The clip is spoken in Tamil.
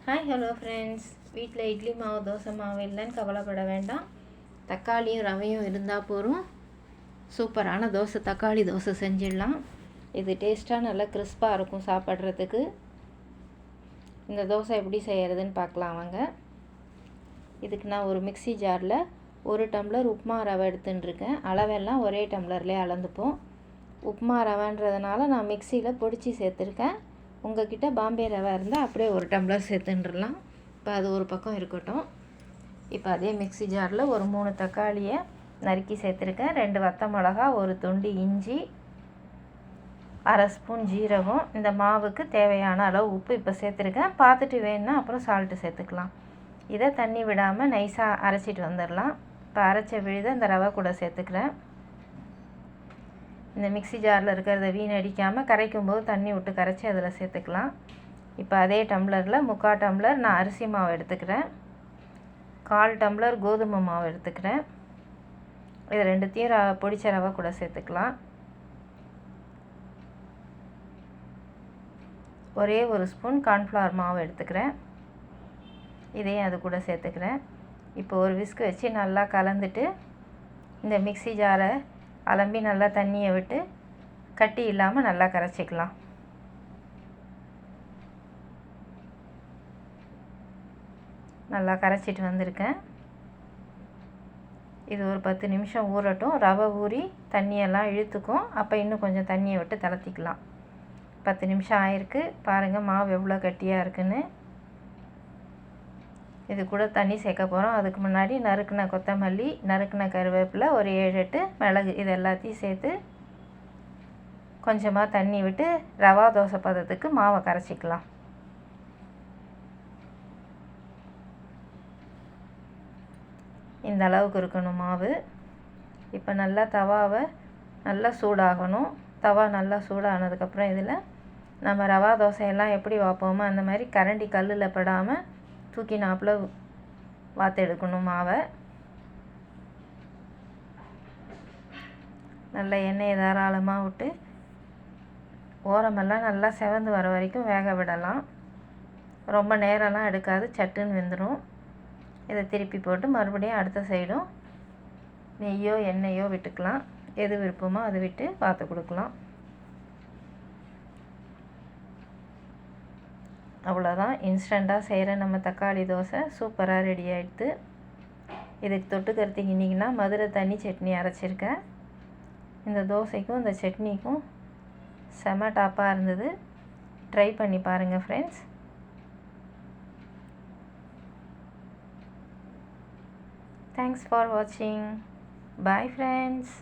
ஹாய் ஹலோ ஃப்ரெண்ட்ஸ், வீட்டில் இட்லி மாவு தோசை மாவு இல்லைன்னு கவலைப்பட வேண்டாம். தக்காளியும் ரவையும் இருந்தால் போதும். சூப்பரான தக்காளி தோசை செஞ்சிடலாம். இது டேஸ்ட்டாக நல்லா கிறிஸ்பாக இருக்கும் சாப்பிட்றதுக்கு. இந்த தோசை எப்படி செய்கிறதுன்னு பார்க்கலாம் வாங்க. இதுக்கு நான் ஒரு மிக்ஸி ஜாரில் 1 டம்ளர் உப்புமா ரவை எடுத்துட்டுருக்கேன். அளவெல்லாம் ஒரே டம்ளர்லேயே அளந்துப்போம். உப்புமா ரவைன்றதுனால நான் மிக்சியில் பொடிச்சு சேர்த்துருக்கேன். உங்கள்கிட்ட பாம்பே ரவை இருந்தால் அப்படியே 1 டம்ளர் சேர்த்துட்டுலாம். இப்போ அது ஒரு பக்கம் இருக்கட்டும். இப்போ அதே மிக்ஸி ஜாரில் ஒரு 3 தக்காளியை நறுக்கி சேர்த்துருக்கேன். 2 வத்த மிளகா, ஒரு துண்டு இஞ்சி, அரை ஸ்பூன் ஜீரகம், இந்த மாவுக்கு தேவையான அளவு உப்பு இப்போ சேர்த்துருக்கேன். பார்த்துட்டு வேணுன்னா அப்புறம் சால்ட்டு சேர்த்துக்கலாம். இதை தண்ணி விடாமல் நைஸாக அரைச்சிட்டு வந்துடலாம். இப்போ அரைச்ச விழுதை இந்த ரவை கூட சேர்த்துக்கிறேன். இந்த மிக்ஸி ஜாரில் இருக்கிறத வீணடிக்காமல் கரைக்கும் போது தண்ணி விட்டு கரைச்சி அதில் சேர்த்துக்கலாம். இப்போ அதே டம்ளரில் 3/4 டம்ளர் நான் அரிசி மாவு எடுத்துக்கிறேன். 1/4 டம்ளர் கோதுமை மாவு எடுத்துக்கிறேன். இது ரெண்டுத்தையும் பொடிச்ச ரவை கூட சேர்த்துக்கலாம். ஒரே ஒரு ஸ்பூன் கார்ன்ஃப்ளவர் மாவு எடுத்துக்கிறேன். இதையும் அது கூட சேர்த்துக்கிறேன். இப்போ ஒரு விஸ்க் வச்சு நல்லா கலந்துட்டு இந்த மிக்ஸி ஜாரை அலம்பி நல்லா தண்ணியை விட்டு கட்டி இல்லாமல் நல்லா கரைச்சிக்கலாம். நல்லா கரைச்சிட்டு வந்திருக்கேன். இது ஒரு 10 நிமிஷம் ஊறட்டும். ரவை ஊறி தண்ணியெல்லாம் இழுத்துக்கும். அப்போ இன்னும் கொஞ்சம் தண்ணியை விட்டு தளர்த்திக்கலாம். 10 நிமிஷம் ஆயிருக்கு. பாருங்கள் மாவு எவ்வளோ கட்டியாக இருக்குன்னு. இது கூட தண்ணி சேர்க்க போகிறோம். அதுக்கு முன்னாடி நறுக்கின கொத்தமல்லி, நறுக்கின கருவேப்பிலை, ஒரு 7-8 மிளகு, இது எல்லாத்தையும் சேர்த்து கொஞ்சமாக தண்ணி விட்டு ரவா தோசை பதத்துக்கு மாவை கரைச்சிக்கலாம். இந்த அளவுக்கு இருக்கணும் மாவு. இப்போ நல்லா தவாவை நல்லா சூடாகணும். தவா நல்லா சூடானதுக்கப்புறம் இதில் நம்ம ரவா தோசையெல்லாம் எப்படி வைப்போமோ அந்த மாதிரி கரண்டி கல்லில் படாமல் தூக்கி நாப்பில் வாத்து எடுக்கணும் மாவை. நல்லா எண்ணெயை தாராளமாக விட்டு ஓரமெல்லாம் நல்லா செவந்து வர வரைக்கும் வேக விடலாம். ரொம்ப நேரம்லாம் எடுக்காது, சட்டுன்னு வெந்துடும். இதை திருப்பி போட்டு மறுபடியும் அடுத்த சைடும் நெய்யோ எண்ணெயோ விட்டுக்கலாம். எது விருப்பமோ அதை விட்டு வாத்து கொடுக்கலாம். அவ்வளோதான், இன்ஸ்டண்ட்டாக செய்கிற நம்ம தக்காளி தோசை சூப்பராக ரெடி ஆகிடுது. இதுக்கு தொட்டுக்கிறதுக்கு இன்றைக்கினா மதுரை தண்ணி சட்னி அரைச்சிருக்கேன். இந்த தோசைக்கும் இந்த சட்னிக்கும் செம டாப்பாக இருந்தது. ட்ரை பண்ணி பாருங்கள் ஃப்ரெண்ட்ஸ். தேங்க்ஸ் ஃபார் வாட்சிங். Bye friends.